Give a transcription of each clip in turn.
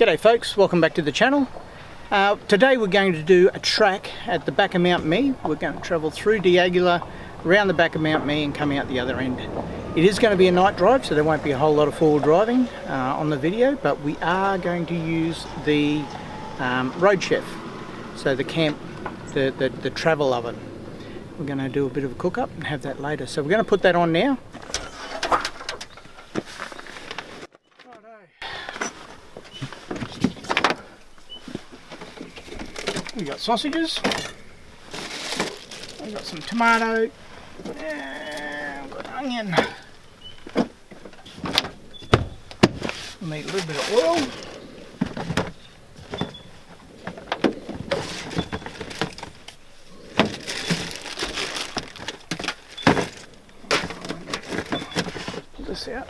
G'day folks, welcome back to the channel. Today we're going to do a track at the back of Mount Mee. We're going to travel through Diagula, around the back of Mount Mee and come out the other end. It is going to be a night drive, so there won't be a whole lot of forward driving on the video, but we are going to use the road chef, so the camp, the travel oven. We're going to do a bit of a cook up and have that later. So we're going to put that on now. We got sausages, we got some tomato, and we've got onion. We'll need a little bit of oil. Pull this out.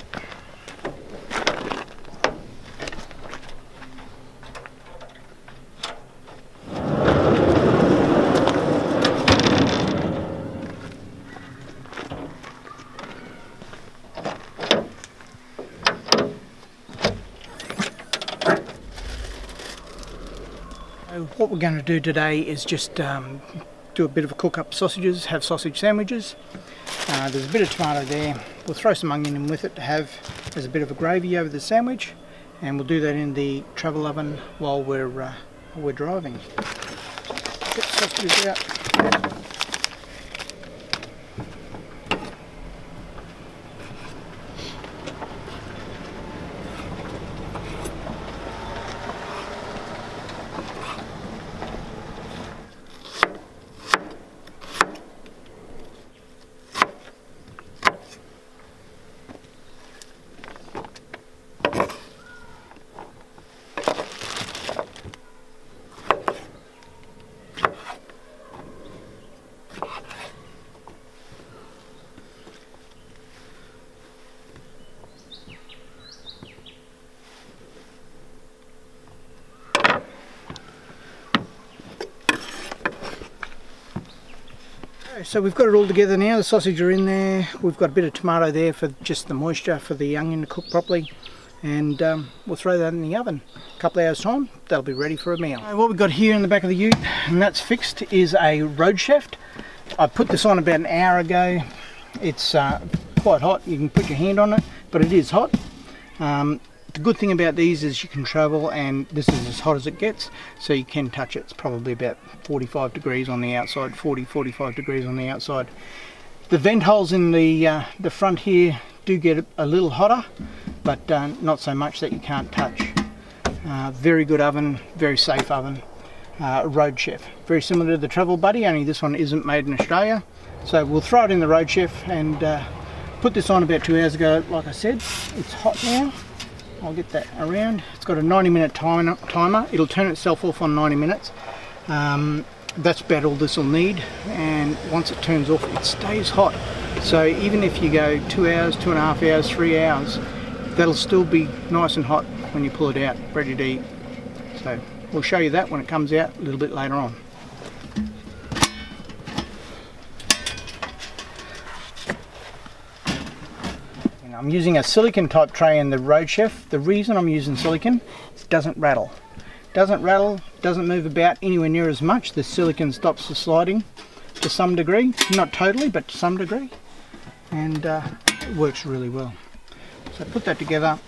What we're going to do today is just do a bit of a cook up sausages, have sausage sandwiches. There's a bit of tomato there. We'll throw some onion in with it to have as a bit of a gravy over the sandwich, and we'll do that in the travel oven while we're driving. Get the sausages out. So we've got it all together now. The sausage are in there. We've got a bit of tomato there for just the moisture for the onion to cook properly, and we'll throw that in the oven. A couple of hours time, that'll be ready for a meal. What we've got here in the back of the ute, and that's fixed, is a road shaft. I put this on about an hour ago. It's quite hot. You can put your hand on it, but it is hot. The good thing about these is you can travel, and this is as hot as it gets, so you can touch it. It's probably about 45 degrees on the outside, 40-45 degrees on the outside. The vent holes in the front here do get a little hotter, but not so much that you can't touch. Very good oven, very safe oven. Road chef, very similar to the Travel Buddy, only this one isn't made in Australia. So we'll throw it in the road chef, and put this on about 2 hours ago. Like I said, it's hot now. I'll get that around. It's got a 90-minute timer. It'll turn itself off on 90 minutes. That's about all this will need, and once it turns off, it stays hot. So even if you go 2 hours, 2.5 hours, 3 hours, that'll still be nice and hot when you pull it out, ready to eat. So we'll show you that when it comes out a little bit later on. I'm using a silicon type tray in the road chef. The reason I'm using silicon is it doesn't rattle. Doesn't rattle, doesn't move about anywhere near as much. The silicon stops the sliding to some degree, not totally, but to some degree, and it works really well. So put that together.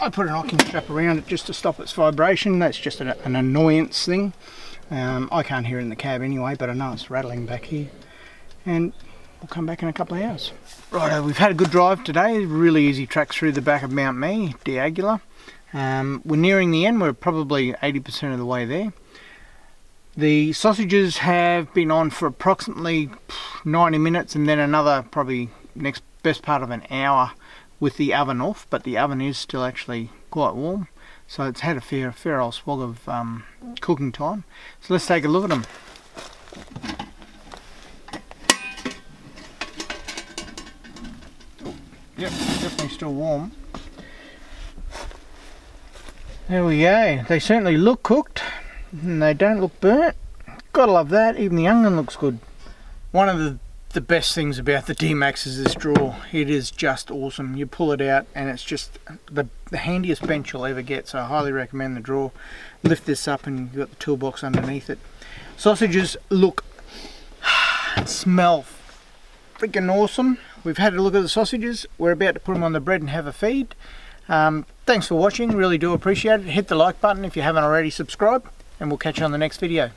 I put an locking strap around it just to stop its vibration. That's just an annoyance thing. I can't hear it in the cab anyway, but I know it's rattling back here. And we'll come back in a couple of hours. Righto, we've had a good drive today. Really easy track through the back of Mount Mee, Diagula. We're nearing the end. We're probably 80% of the way there. The sausages have been on for approximately 90 minutes, and then another probably next best part of an hour with the oven off, but the oven is still actually quite warm. So it's had a fair old swag of cooking time. So let's take a look at them. Yep, definitely still warm. There we go. They certainly look cooked, and they don't look burnt. Gotta love that. Even the onion looks good. One of the the best things about the D-Max is this drawer. It is just awesome. You pull it out and it's just the handiest bench you'll ever get, so I highly recommend the drawer. Lift this up and you've got the toolbox underneath it. Sausages look, smell freaking awesome. We've had a look at the sausages. We're about to put them on the bread and have a feed. Thanks for watching, really do appreciate it. Hit the like button if you haven't already subscribed, and we'll catch you on the next video.